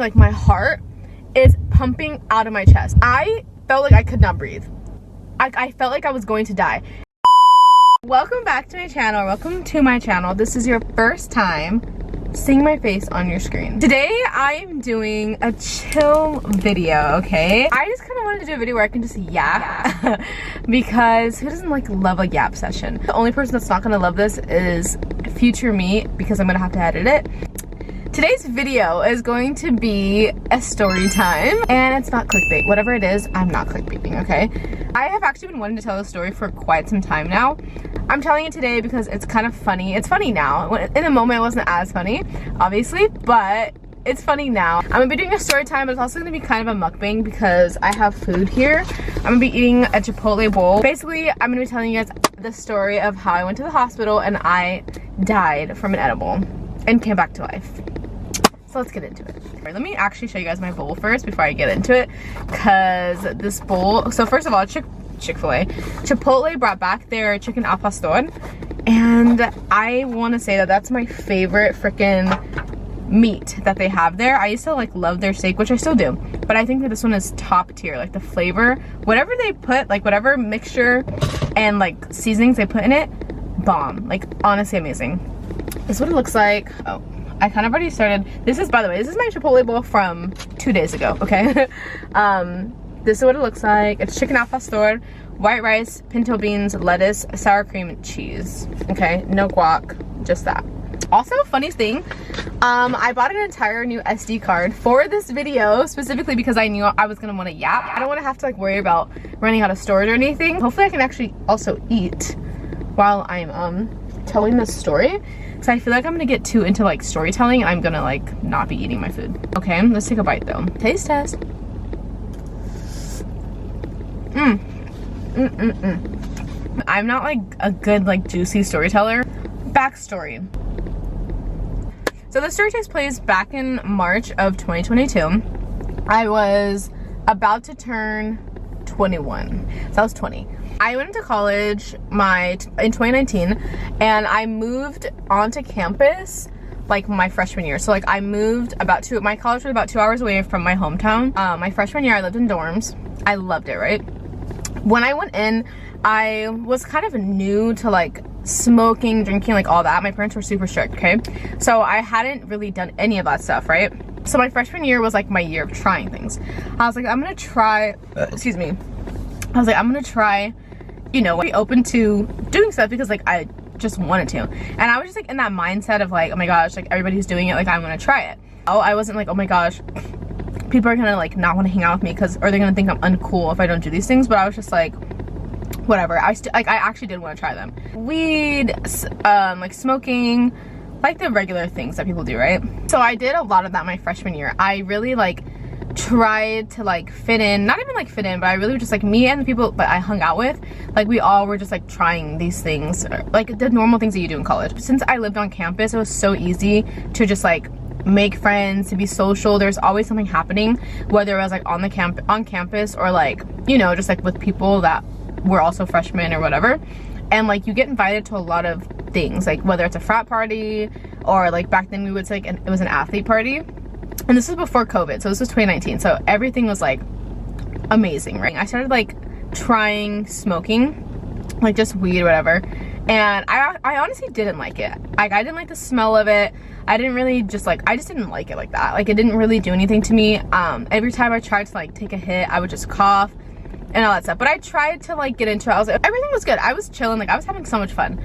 Like my heart is pumping out of my chest. I felt like I could not breathe. I felt like I was going to die. Welcome back to my channel. Welcome to my channel. This is your first time seeing my face on your screen. Today I'm doing a chill video, okay? I just kind of wanted to do a video where I can just yap because who doesn't like love a yap session? The only person that's not gonna love this is future me because I'm gonna have to edit it. Today's video is going to be a story time, and it's not clickbait. Whatever it is, I'm not clickbaiting, okay? I have actually been wanting to tell a story for quite some time now. I'm telling it today because it's kind of funny. It's funny now. In a moment, it wasn't as funny, obviously, but it's funny now. I'm gonna be doing a story time, but it's also gonna be kind of a mukbang because I have food here. I'm gonna be eating a Chipotle bowl. Basically, I'm gonna be telling you guys the story of how I went to the hospital and I died from an edible and came back to life. So let's get into it. Right, let me actually show you guys my bowl first before I get into it, because this bowl, so first of all, Chick-fil-A, Chipotle brought back their chicken al pastor, and I want to say that that's my favorite freaking meat that they have there. I used to like love their steak, which I still do, but I think that this one is top tier. Like the flavor, whatever they put, like whatever mixture and like seasonings they put in it, bomb. Like honestly amazing. This is what it looks like. Oh, I kind of already started. This is, by the way, this is my Chipotle bowl from 2 days ago, okay? This is what it looks like. It's chicken al pastor, white rice, pinto beans, lettuce, sour cream, and cheese. Okay, no guac, just that. Also, funny thing, I bought an entire new SD card for this video, specifically because I knew I was gonna want to yap. I don't want to have to like worry about running out of storage or anything. Hopefully I can actually also eat while I'm telling this story. So I feel like I'm gonna get too into like storytelling and I'm gonna like not be eating my food. Okay, let's take a bite though. Taste test. I'm not like a good like juicy storyteller. Backstory. So the story takes place back in March of 2022. I was about to turn 21. So I was 20. I went into college in 2019, and I moved onto campus like my freshman year. So like I moved my college was about 2 hours away from my hometown. My freshman year I lived in dorms. I loved it, right? When I went in, I was kind of new to like smoking, drinking, like all that. My parents were super strict, okay? So I hadn't really done any of that stuff, right? So my freshman year was like my year of trying things. I was like, I'm gonna try, excuse me. I was like, I'm gonna try, you know, be open to doing stuff because like I just wanted to. And I was just like in that mindset of like, oh my gosh, like everybody's doing it, like I'm gonna try it. Oh, I wasn't like, oh my gosh, people are gonna like not want to hang out with me because, or they're gonna think I'm uncool if I don't do these things. But I was just like, whatever. I actually did want to try them. Weed, like smoking, like the regular things that people do, right? So I did a lot of that my freshman year. I really like tried to like fit in, not even like fit in, but I really just like me and the people that I hung out with, like we all were just like trying these things, like the normal things that you do in college. Since I lived on campus, it was so easy to just like make friends, to be social. There's always something happening, whether it was like on campus or like, you know, just like with people that were also freshmen or whatever. And like you get invited to a lot of things, like whether it's a frat party or like back then we would say like it was an athlete party. And this was before COVID, so this was 2019, so everything was like amazing, right? I started like trying smoking, like just weed or whatever, and I honestly didn't like it. Like I didn't like the smell of it. I didn't really just like, I just didn't like it like that. Like it didn't really do anything to me. Every time I tried to like take a hit, I would just cough and all that stuff. But I tried to like get into it. I was like, everything was good. I was chilling, like I was having so much fun.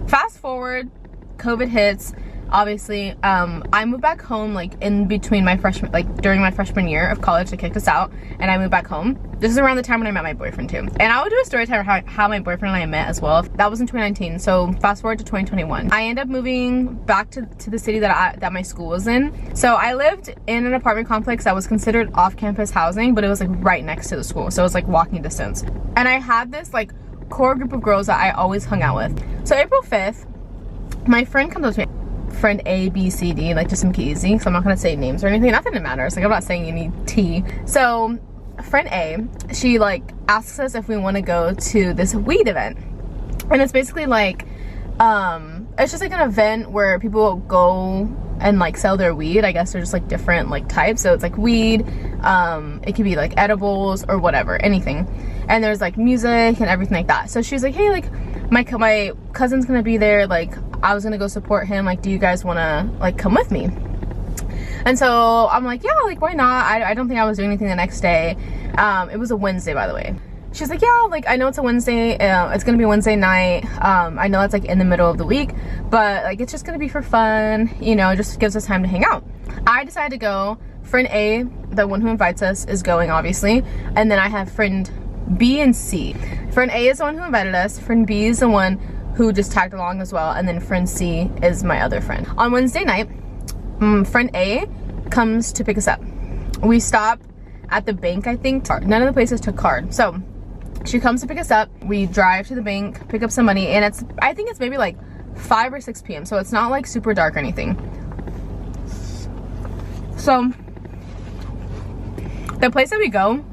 Fast forward, COVID hits. Obviously, I moved back home like in between my freshman, like during my freshman year of college. They kicked us out and I moved back home. This is around the time when I met my boyfriend too. And I will do a story time of how my boyfriend and I met as well. That was in 2019. So fast forward to 2021. I ended up moving back to the city that my school was in. So I lived in an apartment complex that was considered off-campus housing, but it was like right next to the school. So it was like walking distance. And I had this like core group of girls that I always hung out with. So April 5th, my friend comes up to me. Friend A, B, C, D, like just make it easy, so I'm not gonna say names or anything, not that it matters, like I'm not saying any T. So friend A, she like asks us if we want to go to this weed event, and it's basically like it's just like an event where people go and like sell their weed. I guess they're just like different like types. So it's like weed, it could be like edibles or whatever, anything. And there's like music and everything like that. So she was like, hey, like my cousin's gonna be there, like I was gonna go support him, like do you guys wanna like come with me? And so I'm like, yeah, like why not? I don't think I was doing anything the next day. It was a Wednesday, by the way. She's like, yeah, like I know it's a Wednesday, it's gonna be a Wednesday night. I know it's like in the middle of the week, but like it's just gonna be for fun, you know, it just gives us time to hang out. I decided to go. Friend A, the one who invites us, is going obviously, and then I have friend B and C. Friend A is the one who invited us, friend B is the one who just tagged along as well, and then friend C is my other friend. On Wednesday night, friend A comes to pick us up. We stop at the bank, I think. None of the places took card, so she comes to pick us up. We drive to the bank, pick up some money, and I think it's maybe like 5 or 6 p.m. so it's not like super dark or anything. So the place that we go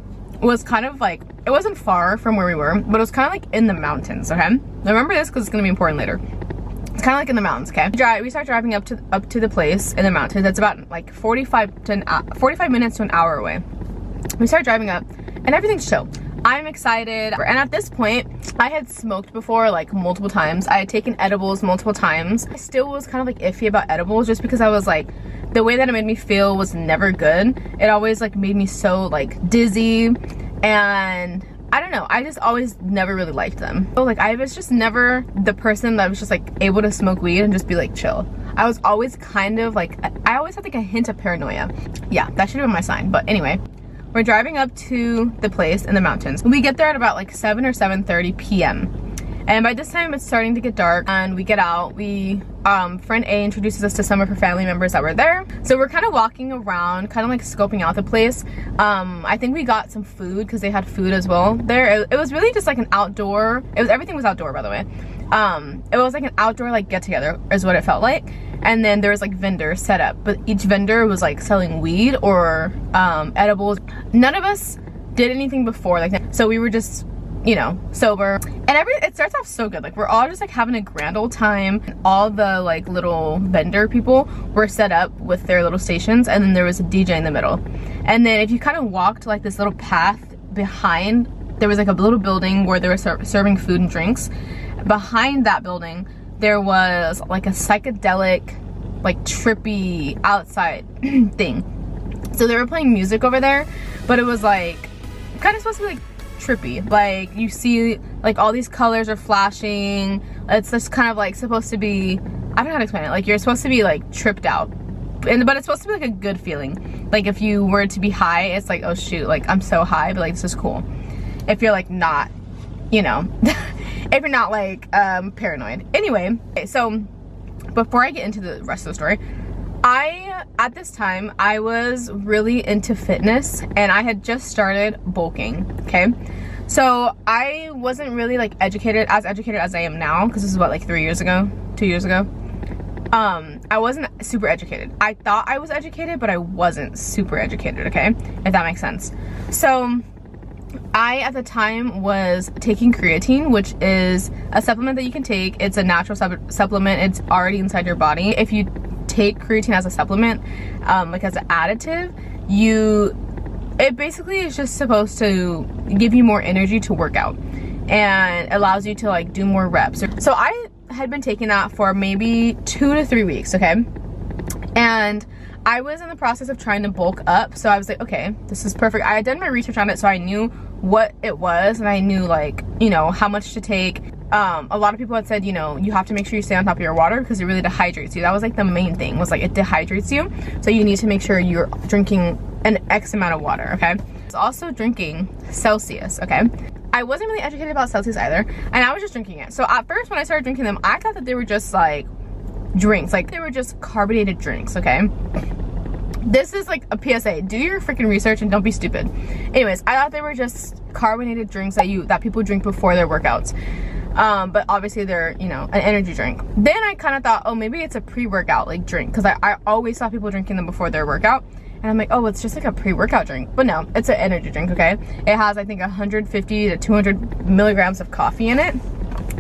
was kind of like, it wasn't far from where we were, but it was kind of like in the mountains, okay? Now remember this because it's gonna be important later. It's kind of like in the mountains, okay? We start driving up to the place in the mountains. That's about like 45 minutes to an hour away. We start driving up and everything's chill. I'm excited, and at this point I had smoked before like multiple times. I had taken edibles multiple times. I still was kind of like iffy about edibles just because I was like, the way that it made me feel was never good. It always like made me so like dizzy, and I don't know, I just always never really liked them. So like I was just never the person that was just like able to smoke weed and just be like chill. I was always kind of like, I always had like a hint of paranoia. Yeah, that should have been my sign. But anyway, we're driving up to the place in the mountains. We get there at about like 7 or 7:30 p.m. And by this time it's starting to get dark, and we get out. Friend A introduces us to some of her family members that were there. So we're kind of walking around, kind of like scoping out the place. I think we got some food because they had food as well there. It was really just like an outdoor, everything was outdoor, by the way. It was like an outdoor like get together is what it felt like. And then there was like vendors set up, but each vendor was like selling weed or edibles. None of us did anything before like that, so we were just, you know, sober, and it starts off so good. Like we're all just like having a grand old time. All the like little vendor people were set up with their little stations, and then there was a DJ in the middle. And then if you kind of walked like this little path behind, there was like a little building where they were serving food and drinks. Behind that building there was like a psychedelic, like trippy outside thing. So they were playing music over there, but it was like kind of supposed to be like trippy. Like you see like all these colors are flashing. It's just kind of like supposed to be, I don't know how to explain it. Like you're supposed to be like tripped out, but it's supposed to be like a good feeling. Like if you were to be high, it's like, oh shoot, like I'm so high, but like this is cool. If you're like not, you know, if you're not like paranoid. Anyway, okay, so before I get into the rest of the story, at this time I was really into fitness, and I had just started bulking, okay? So I wasn't really like educated as I am now, because this is what, like 2 years ago. I wasn't super educated. I thought I was educated, but I wasn't super educated, okay? If that makes sense. So I, at the time, was taking creatine, which is a supplement that you can take. It's a natural supplement. It's already inside your body. If you take creatine as a supplement, like as an additive, it basically is just supposed to give you more energy to work out, and allows you to like do more reps. So I had been taking that for maybe 2 to 3 weeks, okay? And I was in the process of trying to bulk up, so I was like, okay, this is perfect. I had done my research on it, so I knew what it was, and I knew, like, you know, how much to take. A lot of people had said, you know, you have to make sure you stay on top of your water because it really dehydrates you. That was like the main thing, was like it dehydrates you, so you need to make sure you're drinking an X amount of water, okay? I was also drinking Celsius, okay? I wasn't really educated about Celsius either, and I was just drinking it. So at first when I started drinking them, I thought that they were just like drinks, like they were just carbonated drinks, okay? This is like a PSA, do your freaking research and don't be stupid. Anyways, I thought they were just carbonated drinks that people drink before their workouts. But obviously they're, you know, an energy drink. Then I kind of thought, oh, maybe it's a pre-workout like drink, because I always saw people drinking them before their workout, and I'm like, oh, it's just like a pre-workout drink. But no, it's an energy drink, okay? It has, I think, 150 to 200 milligrams of coffee in it.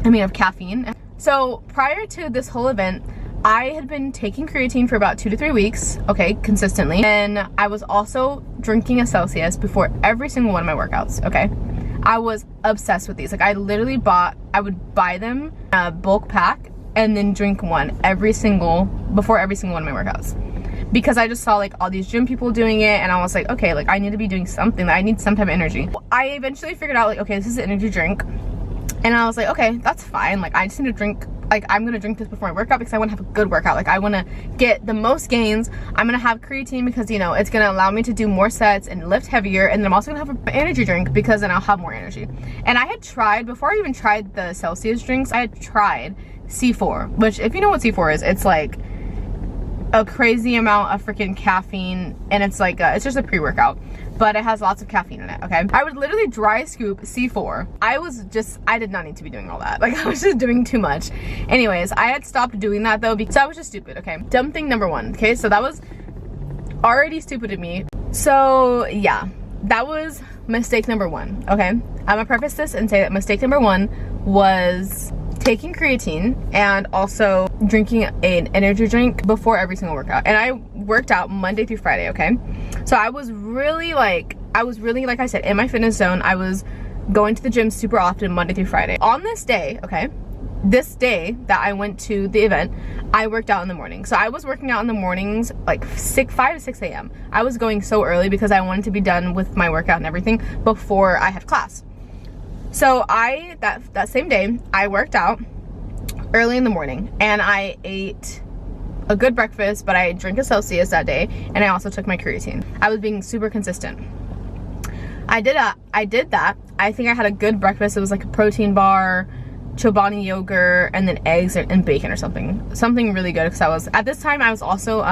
I mean, of caffeine. So prior to this whole event, I had been taking creatine for about 2 to 3 weeks, okay, consistently. And I was also drinking a Celsius before every single one of my workouts, okay? I was obsessed with these. Like, I literally I would buy them a bulk pack and then drink one before every single one of my workouts. Because I just saw like all these gym people doing it, and I was like, okay, like I need to be doing something. I need some type of energy. I eventually figured out like, okay, this is an energy drink. And I was like, okay, that's fine. Like, I just need to drink, like, I'm gonna drink this before my workout because I wanna have a good workout. Like, I wanna get the most gains. I'm gonna have creatine because, you know, it's gonna allow me to do more sets and lift heavier. And then I'm also gonna have an energy drink because then I'll have more energy. And I had tried, before I even tried the Celsius drinks, I had tried C4, which, if you know what C4 is, it's like a crazy amount of freaking caffeine, and it's like it's just a pre-workout, but it has lots of caffeine in it, okay? I would literally dry scoop C4. I did not need to be doing all that. Like, I was just doing too much. Anyways, I had stopped doing that though because I was just stupid, okay? Dumb thing number one, okay? So that was already stupid of me. So yeah, that was mistake number one, okay? I'm gonna preface this and say that mistake number one was taking creatine and also drinking an energy drink before every single workout. And I worked out Monday through Friday, okay? So I was really like I said, in my fitness zone. I was going to the gym super often Monday through Friday. On this day, okay, this day that I went to the event, I worked out in the morning. So I was working out in the mornings like 5 to 6 a.m. I was going so early because I wanted to be done with my workout and everything before I had class. So that same day, I worked out early in the morning and I ate a good breakfast, but I drank a Celsius that day, and I also took my creatine. I was being super consistent. I did that. I think I had a good breakfast. It was like a protein bar, Chobani yogurt, and then eggs and bacon or something really good, because at this time I was also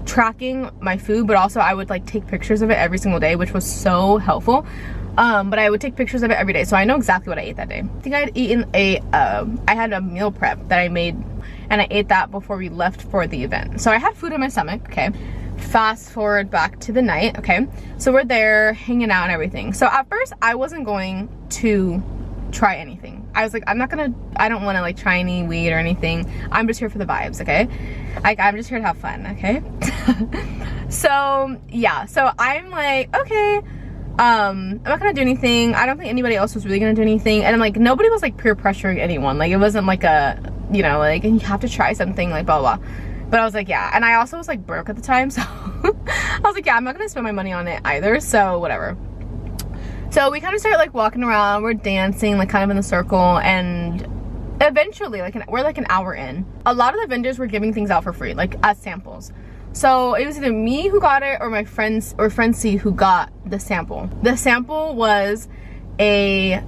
tracking my food, but also I would like take pictures of it every single day, which was so helpful. But I would take pictures of it every day, so I know exactly what I ate that day. I think I had eaten I had a meal prep that I made, and I ate that before we left for the event. So I had food in my stomach, okay? Fast forward back to the night, okay? So we're there hanging out and everything. So at first, I wasn't going to try anything. I was like, I don't want to like try any weed or anything. I'm just here for the vibes, okay? Like, I'm just here to have fun, okay? So yeah, so I'm like, okay, I'm not gonna do anything. I don't think anybody else was really gonna do anything, and like nobody was like peer pressuring anyone. Like, it wasn't like a, you know, like, and you have to try something, like blah blah. But I was like, yeah, and I also was like broke at the time, so I was like, yeah, I'm not gonna spend my money on it either, so whatever. So we kind of started like walking around, we're dancing like kind of in the circle, and eventually we're like an hour in. A lot of the vendors were giving things out for free, like as samples. So it was either me who got it or my friends or friend C who got the sample. The sample was an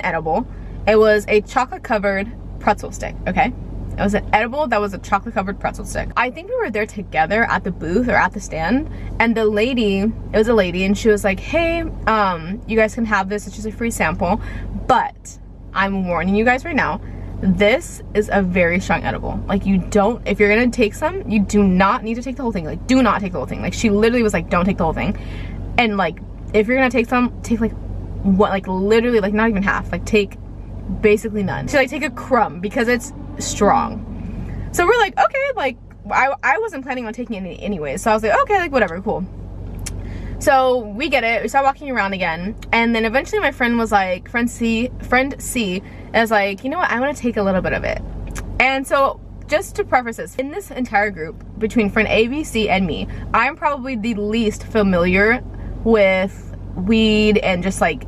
edible. It was a chocolate covered pretzel stick, okay? It was an edible that was a chocolate covered pretzel stick. I think we were there together at the booth or at the stand, and it was a lady, and she was like, hey, you guys can have this, it's just a free sample, but I'm warning you guys right now, this is a very strong edible. Like, if you're gonna take some, you do not need to take the whole thing. Like, do not take the whole thing. Like, she literally was like, don't take the whole thing. And like, if you're gonna take some, take like what, like literally like not even half, like take basically none. She like, take a crumb because it's strong. So we're like, okay, like I wasn't planning on taking it anyway, so I was like, okay, like whatever, cool. So we get it, we start walking around again, and then eventually my friend was like, friend C is like, you know what, I want to take a little bit of it. And so just to preface this, in this entire group between friend A, B, C, and me, I'm probably the least familiar with weed and just like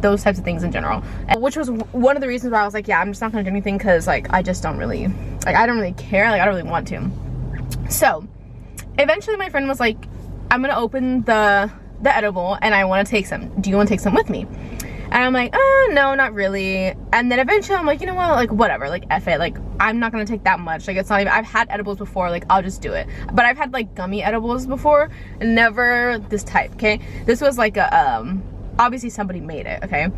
those types of things in general, which was one of the reasons why I was like, yeah, I'm just not gonna do anything, because like I just don't really like, I don't really care, like I don't really want to. So eventually my friend was like, I'm gonna open the edible and I want to take some, do you want to take some with me? And I'm like, no, not really. And then eventually I'm like, you know what, like whatever, like F it, like I'm not gonna take that much, like it's not even, I've had edibles before, like I'll just do it. But I've had like gummy edibles before, never this type, okay? This was like a obviously somebody made it, okay?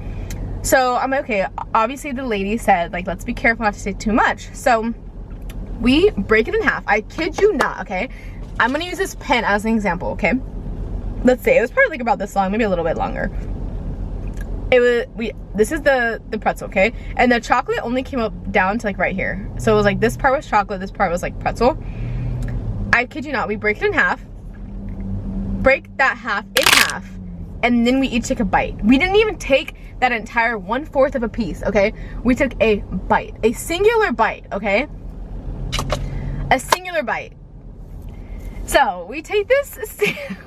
So I'm like, okay, obviously the lady said like, let's be careful not to take too much. So we break it in half. I kid you not, okay? I'm gonna use this pen as an example, okay? Let's say it was probably like about this long, maybe a little bit longer. this is the pretzel, okay? And the chocolate only came up down to like right here. So it was like this part was chocolate, this part was like pretzel. I kid you not, we break it in half. Break that half in half. And then we each take a bite. We didn't even take that entire 1/4 of a piece, okay? We took a bite, a singular bite, okay? A singular bite. So we take this,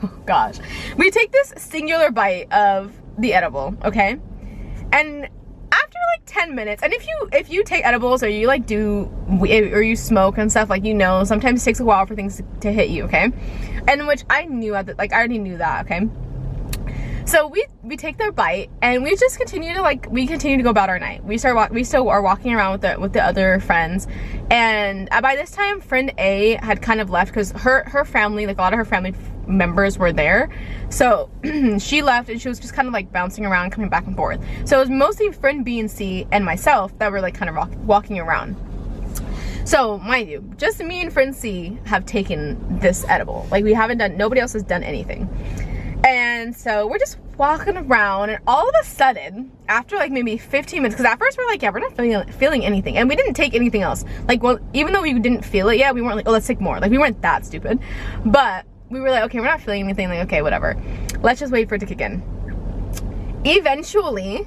oh gosh. We take this singular bite of the edible, okay? And after like 10 minutes, and if you take edibles or you like or you smoke and stuff, like, you know, sometimes it takes a while for things to hit you, okay? And which I knew like I already knew that, okay? So we take their bite and we just continue to go about our night. We still are walking around with the other friends, and by this time friend A had kind of left because her family, like a lot of her family members were there. So she left and she was just kind of like bouncing around, coming back and forth. So it was mostly friend B and C and myself that were like kind of walking around. So mind you, just me and friend C have taken this edible. Like nobody else has done anything. And so we're just walking around, and all of a sudden, after like maybe 15 minutes, because at first we're like, yeah, we're not feeling anything, and we didn't take anything else. Like, well, even though we didn't feel it yet, we weren't like, oh, let's take more. Like, we weren't that stupid, but we were like, okay, we're not feeling anything. Like, okay, whatever. Let's just wait for it to kick in. Eventually,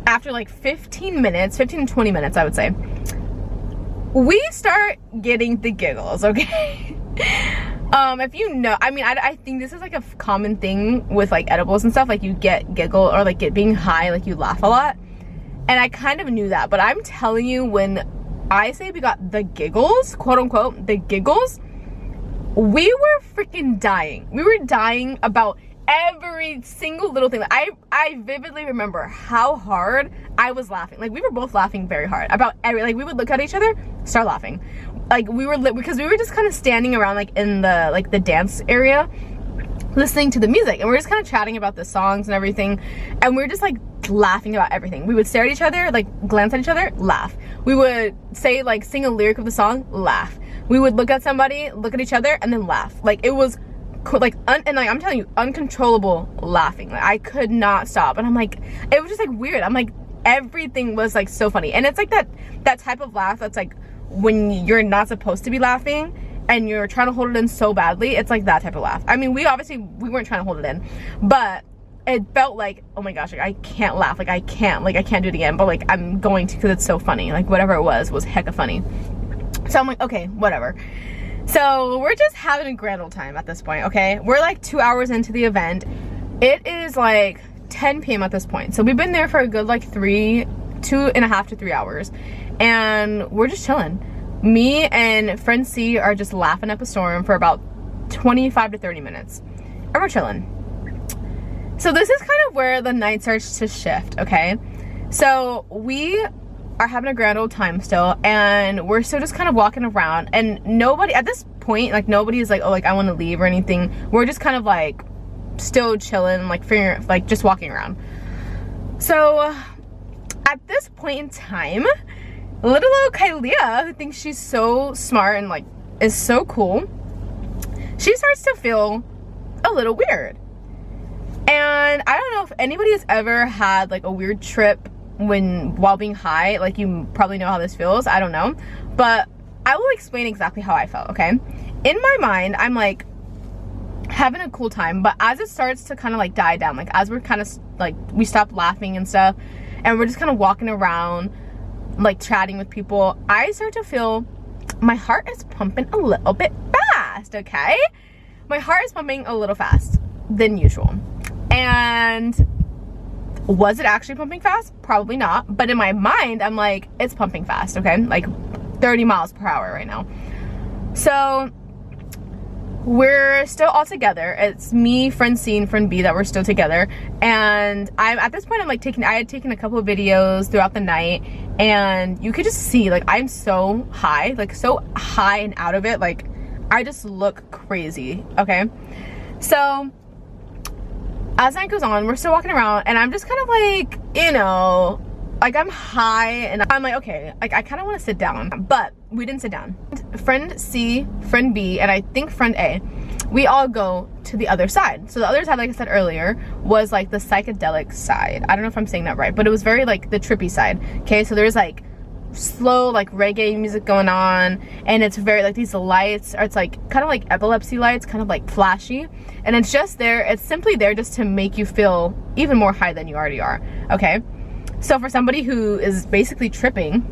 after like 15 to 20 minutes, I would say, we start getting the giggles, okay? If you know, I mean, I think this is like a common thing with like edibles and stuff, like you get giggle or like being high, like you laugh a lot. And I kind of knew that, but I'm telling you, when I say we got the giggles, quote unquote, the giggles, we were freaking dying. We were dying about every single little thing. I vividly remember how hard I was laughing. Like, we were both laughing very hard about like we would look at each other, start laughing. Like, because we were just kind of standing around like in the dance area listening to the music, and we're just kind of chatting about the songs and everything, and we're just like laughing about everything. We would stare at each other, like glance at each other, laugh. We would say, like, sing a lyric of the song, laugh. We would look at somebody, look at each other, and then laugh. Like, it was like and like I'm telling you, uncontrollable laughing. Like, I could not stop, and I'm like, it was just like weird. I'm like, everything was like so funny, and it's like that type of laugh that's like when you're not supposed to be laughing and you're trying to hold it in so badly. It's like that type of laugh. I mean, we weren't trying to hold it in, but it felt like, oh my gosh, like, I can't laugh, like I can't do it again, but like I'm going to, because it's so funny. Like, whatever it was hecka funny. So I'm like, okay, whatever. So we're just having a grand old time at this point, okay? We're like 2 hours into the event. It is like 10 p.m. at this point. So we've been there for a good like 2.5 to 3 hours, and we're just chilling. Me and friend C are just laughing up a storm for about 25 to 30 minutes, and we're chilling. So this is kind of where the night starts to shift, okay? So we are having a grand old time still, and we're still just kind of walking around, and nobody at this point, like, nobody is like, oh, like, I want to leave or anything. We're just kind of like still chilling, like just walking around. So at this point in time, little old Kylia, who thinks she's so smart and like is so cool, she starts to feel a little weird. And I don't know if anybody has ever had like a weird trip while being high. Like, you probably know how this feels. I don't know, but I will explain exactly how I felt, okay? In my mind, I'm like having a cool time, but as it starts to kind of like die down, like as we're kind of like, we stop laughing and stuff, and we're just kind of walking around like chatting with people, I start to feel my heart is pumping a little bit fast, okay? My heart is pumping a little fast than usual. And was it actually pumping fast? Probably not. But in my mind, I'm like, it's pumping fast, okay? Like 30 miles per hour right now. So we're still all together. It's me, friend C, and friend B that we're still together. And I'm at this point, I'm like I had taken a couple of videos throughout the night, and you could just see, like, I'm so high and out of it. Like, I just look crazy, okay? So as night goes on, we're still walking around, and I'm just kind of like, you know, like, I'm high, and I'm like, okay, like, I kind of want to sit down, but we didn't sit down. Friend C, friend B, and I think friend A, we all go to the other side. So the other side, like I said earlier, was like the psychedelic side. I don't know if I'm saying that right, but it was very like the trippy side. Okay, so there's like slow like reggae music going on, and it's very like these lights, or it's like kind of like epilepsy lights, kind of like flashy, and it's just there, it's simply there just to make you feel even more high than you already are. Okay, so for somebody who is basically tripping,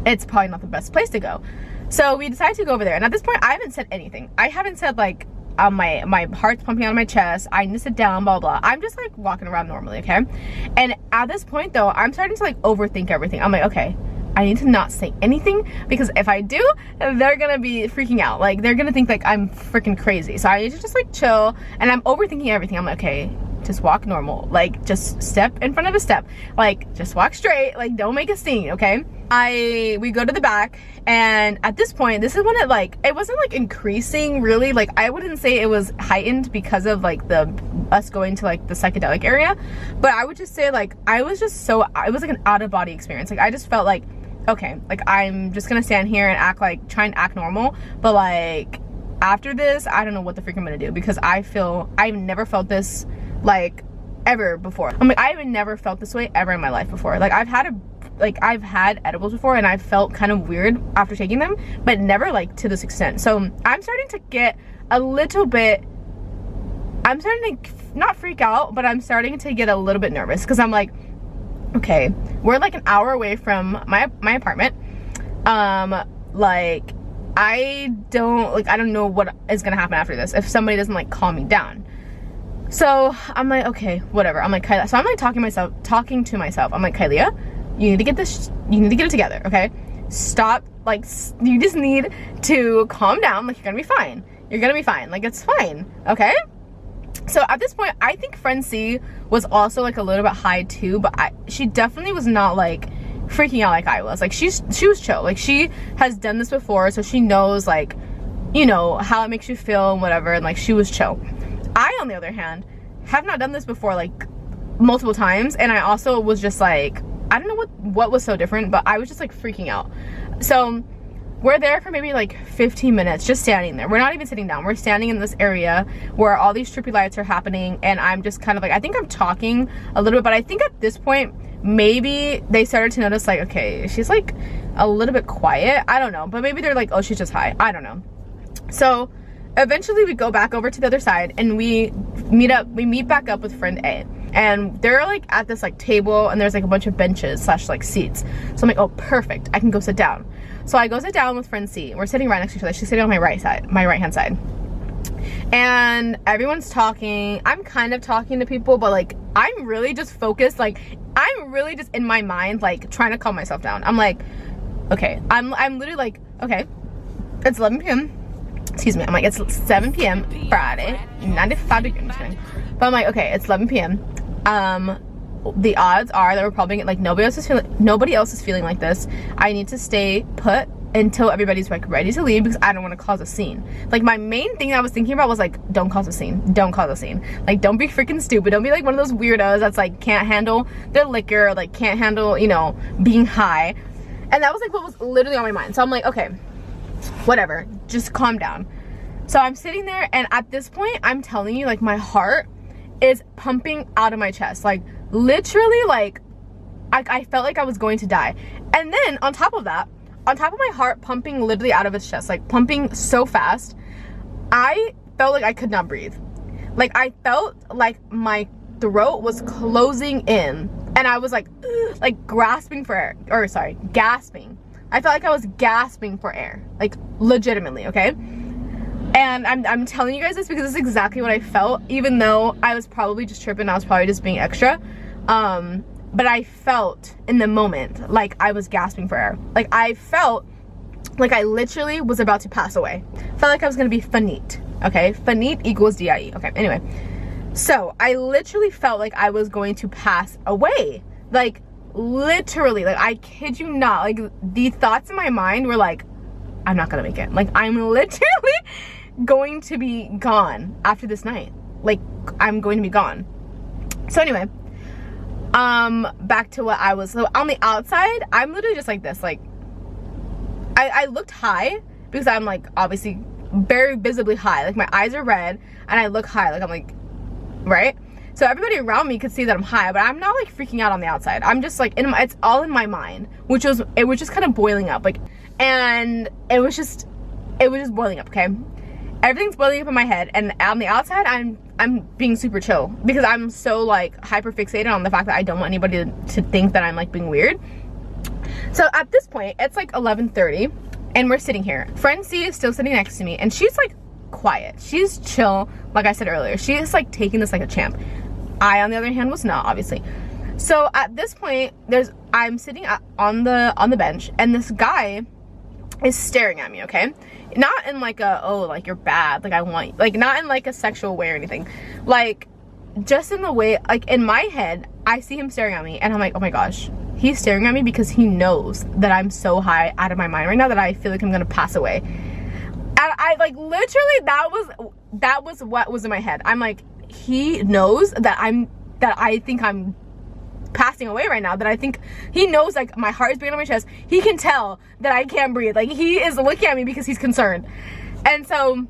it's probably not the best place to go. So we decided to go over there, and at this point I haven't said anything. I haven't said like my heart's pumping out of my chest, I need to sit down, blah blah. I'm just like walking around normally. Okay, and at this point though, I'm starting to like overthink everything. I'm like, okay, I need to not say anything, because if I do, they're gonna be freaking out. Like, they're gonna think like I'm freaking crazy. So I need to just like chill, and I'm overthinking everything. I'm like, okay, just walk normal. Like, just step in front of a step. Like, just walk straight. Like, don't make a scene, okay? We go to the back, and at this point, this is when it like, it wasn't like increasing really. Like, I wouldn't say it was heightened because of like us going to like the psychedelic area, but I would just say like, I was just so, it was like an out of body experience. Like, I just felt like, okay, like I'm just gonna stand here and act like, try and act normal, but like after this, I don't know what the freak I'm gonna do, because I feel, I've never felt this like ever before. I'm like, I have never felt this way ever in my life before. Like, I've had edibles before, and I felt kind of weird after taking them, but never like to this extent. So I'm starting to get a little bit, I'm starting to not freak out, but I'm starting to get a little bit nervous, because I'm like, okay, we're like an hour away from my apartment. Like, I don't know what is gonna happen after this if somebody doesn't like calm me down. So I'm like, okay, whatever. I'm like, Kylia, so I'm like talking to myself. I'm like, Kylia, you need to get this, you need to get it together, okay? Stop, like, you just need to calm down. Like, you're gonna be fine. You're gonna be fine. Like, it's fine, okay? So at this point, I think friend C was also like a little bit high too, but she definitely was not like freaking out like I was. Like, she was chill. Like, she has done this before, so she knows like, you know, how it makes you feel and whatever, and like she was chill. I, on the other hand, have not done this before like multiple times, and I also was just like, I don't know what was so different, but I was just like freaking out. So we're there for maybe like 15 minutes, just standing there. We're not even sitting down. We're standing in this area where all these trippy lights are happening, and I'm just kind of like, I think I'm talking a little bit, but I think at this point, maybe they started to notice like, okay, she's like a little bit quiet. I don't know, but maybe they're like, oh, she's just high. I don't know. So eventually we go back over to the other side, and we meet back up with friend A. And they're like at this like table, and there's like a bunch of benches / like seats. So I'm like, oh, perfect, I can go sit down. So I go sit down with friend C. We're sitting right next to each other. She's sitting on my right hand side. And everyone's talking. I'm kind of talking to people, but like, I'm really just focused. Like, I'm really just in my mind, like trying to calm myself down. I'm like, okay, I'm literally like, okay, it's 11 p.m. Excuse me. I'm like, it's 7 p.m. Friday, 95 degrees. But I'm like, okay, it's 11 p.m. The odds are that we're probably like, nobody else is feeling like this. I need to stay put until everybody's like ready to leave, because I don't want to cause a scene. Like, my main thing I was thinking about was like, don't cause a scene. Don't cause a scene. Like, don't be freaking stupid. Don't be like one of those weirdos that's like can't handle their liquor, like can't handle, you know, being high. And that was like what was literally on my mind. So I'm like, okay, whatever, just calm down. So I'm sitting there, and at this point, I'm telling you, like, my heart is pumping out of my chest. Like, literally, like, I felt like I was going to die. And then on top of that, on top of my heart pumping literally out of its chest, like pumping so fast, I felt like I could not breathe. Like, I felt like my throat was closing in, and I was like grasping for air, or sorry, gasping. I felt like I was gasping for air, like legitimately, okay? And I'm telling you guys this because this is exactly what I felt, even though I was probably just tripping. I was probably just being extra. But I felt in the moment like I was gasping for air. Like, I felt like I literally was about to pass away. Felt like I was gonna be finite, okay? Finite equals DIE, okay? Anyway, so I literally felt like I was going to pass away. Like, literally, like, I kid you not. Like, the thoughts in my mind were like, I'm not gonna make it. Like, I'm literally going to be gone after this night. Like, I'm going to be gone. So anyway, back to what I was. So on the outside, I'm literally just like this. Like, I looked high because I'm like obviously very visibly high. Like my eyes are red and I look high. Like I'm like, right? So everybody around me could see that I'm high, but I'm not like freaking out on the outside. I'm just like it's all in my mind, it was just kind of boiling up, like, and it was just boiling up. Okay, everything's boiling up in my head, and on the outside I'm being super chill because I'm so like hyper fixated on the fact that I don't want anybody to think that I'm like being weird. So at this point it's like 11:30 and we're sitting here. Friend C is still sitting next to me and she's like quiet, she's chill. Like I said earlier, she is like taking this like a champ. I, on the other hand, was not, obviously. So at this point, I'm sitting on the bench, and this guy is staring at me. Okay, not in like a, oh, like you're bad, like I want, like not in like a sexual way or anything, like just in the way, like in my head, I see him staring at me, and I'm like, oh my gosh, he's staring at me because he knows that I'm so high out of my mind right now that I feel like I'm gonna pass away. And I like literally that was what was in my head. I'm like, he knows that I think I'm passing away right now, that I think he knows like my heart is beating on my chest. He can tell that I can't breathe. Like he is looking at me because he's concerned. And so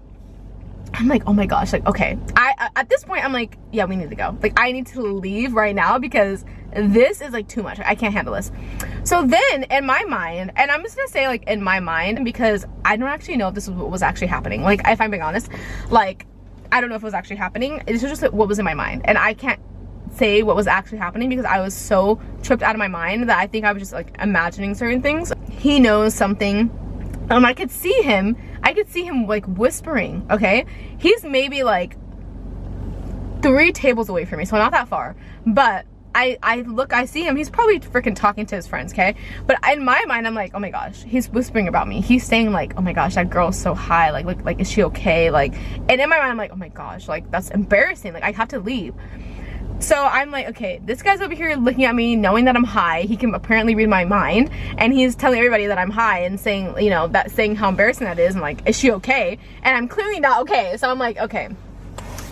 I'm like, oh my gosh, like, okay. At this point I'm like, yeah, we need to go. Like I need to leave right now because this is like too much. I can't handle this. So then in my mind, and I'm just gonna say like in my mind because I don't actually know if this was what was actually happening. Like if I'm being honest, like I don't know if it was actually happening. This was just what was in my mind, and I can't say what was actually happening because I was so tripped out of my mind that I think I was just like imagining certain things. He knows something. I could see him like whispering. Okay, he's maybe like 3 tables away from me, so not that far, but I see him, he's probably freaking talking to his friends, okay? But in my mind, I'm like, oh my gosh, he's whispering about me. He's saying like, oh my gosh, that girl's so high, like is she okay? Like, and in my mind, I'm like, oh my gosh, like that's embarrassing, like I have to leave. So I'm like, okay, this guy's over here looking at me, knowing that I'm high. He can apparently read my mind, and he's telling everybody that I'm high and saying, you know, saying how embarrassing that is, and like, is she okay? And I'm clearly not okay. So I'm like, okay.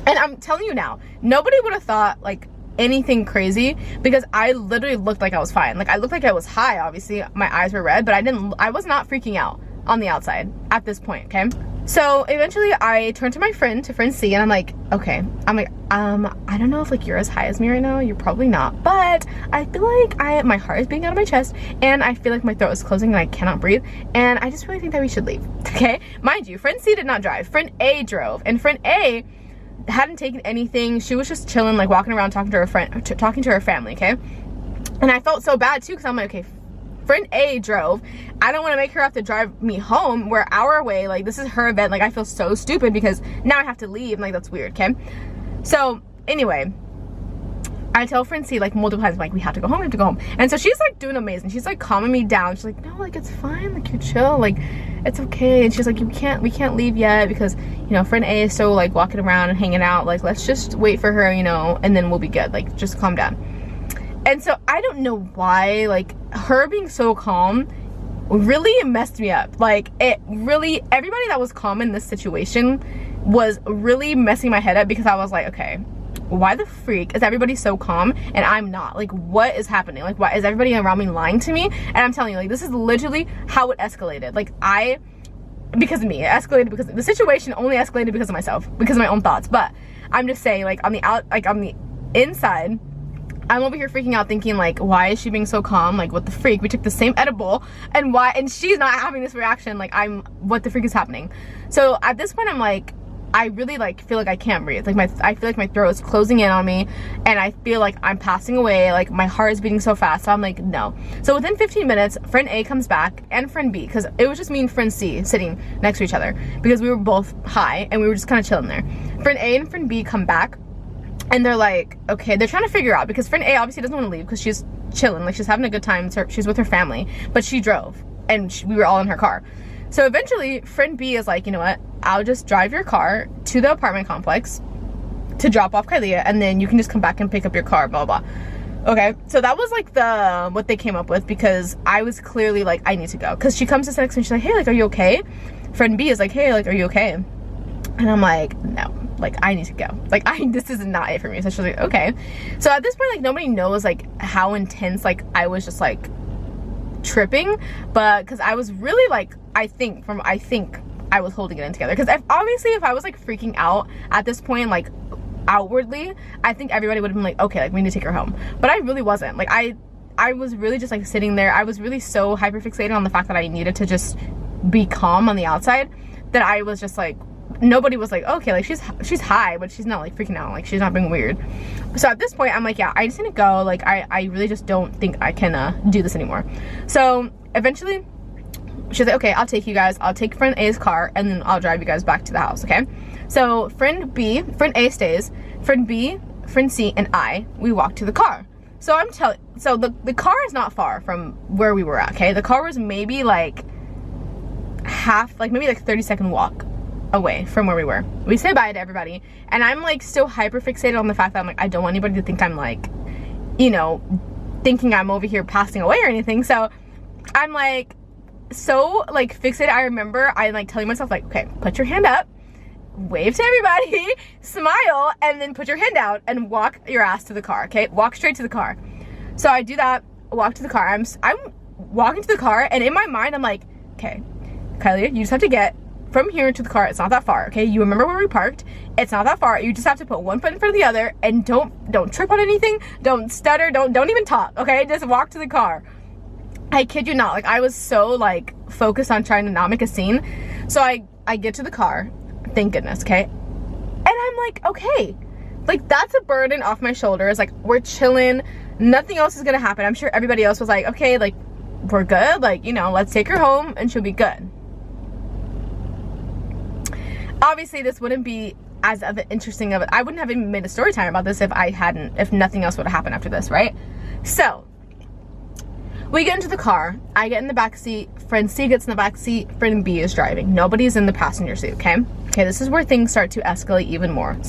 And I'm telling you now, nobody would have thought like anything crazy because I literally looked like I was fine. Like I looked like I was high, obviously my eyes were red, but I was not freaking out on the outside at this point. Okay, so eventually I turned to friend C, and I'm like, okay, I don't know if like you're as high as me right now, you're probably not, but I feel like my heart is beating out of my chest and I feel like my throat is closing and I cannot breathe, and I just really think that we should leave. Okay, mind you, friend C did not drive, friend A drove, and friend A hadn't taken anything. She was just chilling, like walking around talking to her family. Okay, and I felt so bad too because I'm like, okay, friend A drove, I don't want to make her have to drive me home. We're an hour away, like this is her event. Like I feel so stupid because now I have to leave, and like that's weird. Okay, so anyway, I tell friend C like multiple times, like we have to go home, and so she's like doing amazing. She's like calming me down. She's like, no, like it's fine, like you're chill, like it's okay. And she's like, we can't leave yet because, you know, friend A is still like walking around and hanging out, like let's just wait for her, you know, and then we'll be good, like just calm down. And so I don't know why, like her being so calm really messed me up. Like it really, everybody that was calm in this situation was really messing my head up because I was like, okay, why the freak is everybody so calm and I'm not? Like what is happening? Like why is everybody around me lying to me? And I'm telling you, like this is literally how it escalated. Like because of me, it escalated because the situation only escalated because of myself, because of my own thoughts. But I'm just saying, like on the inside, I'm over here freaking out thinking like, why is she being so calm? Like what the freak? We took the same edible and she's not having this reaction. Like what the freak is happening? So at this point I'm like, I really like feel like I can't breathe. Like I feel like my throat is closing in on me and I feel like I'm passing away. Like my heart is beating so fast. So I'm like, no. So within 15 minutes, friend A comes back and friend B, because it was just me and friend C sitting next to each other because we were both high and we were just kind of chilling there. Friend A and friend B come back and they're like, okay, they're trying to figure out, because friend A obviously doesn't want to leave because she's chilling, like she's having a good time. She's with her family, but she drove and we were all in her car. So eventually friend B is like, you know what, I'll just drive your car to the apartment complex to drop off Kylia, and then you can just come back and pick up your car, blah blah. Okay, so that was like what they came up with, because I was clearly like, I need to go. Because she comes to sit next to me, she's like, hey, like, are you okay? Friend B is like, hey, like, are you okay? And I'm like, no, like, I need to go. Like, this is not it for me. So she's like, okay. So at this point, like, nobody knows like how intense like I was just like tripping, but because I was really like, I think I was holding it in together. Because obviously if I was like freaking out at this point, like outwardly, I think everybody would have been like, okay, like we need to take her home. But I really wasn't. Like I was really just like sitting there. I was really so hyper fixated on the fact that I needed to just be calm on the outside that I was just like, nobody was like, okay, like she's high, but she's not like freaking out, like she's not being weird. So at this point I'm like, yeah, I just need to go. Like I really just don't think I can do this anymore. So eventually she's like, okay, I'll take you guys, I'll take friend A's car and then I'll drive you guys back to the house, okay? So friend A stays, friend B, friend C, and we walk to the car. So the car is not far from where we were at, okay? The car was maybe like maybe 30-second walk away from where we were. We say bye to everybody, and I'm like still hyper fixated on the fact that I'm like, I don't want anybody to think I'm like, you know, thinking I'm over here passing away or anything. So I'm like so like fixated. I remember I like telling myself like, okay, put your hand up, wave to everybody, smile, and then put your hand out and walk your ass to the car, okay? Walk straight to the car. So I do that, walk to the car. I'm walking to the car, and in my mind I'm like, okay, Kylie, you just have to get from here to the car. It's not that far, okay? You remember where we parked. It's not that far. You just have to put one foot in front of the other, and don't trip on anything. Don't stutter. Don't even talk, okay? Just walk to the car. I kid you not. Like I was so like focused on trying to not make a scene. So I get to the car. Thank goodness, okay? And I'm like, okay, like that's a burden off my shoulders. Like we're chilling, nothing else is gonna happen. I'm sure everybody else was like, okay, like we're good, like, you know, let's take her home and she'll be good. Obviously this wouldn't be as of an interesting of it. I wouldn't have even made a story time about this if nothing else would have happened after this, right? So we get into the car, I get in the back seat, friend C gets in the back seat, friend B is driving. Nobody's in the passenger seat, okay? Okay, this is where things start to escalate even more. So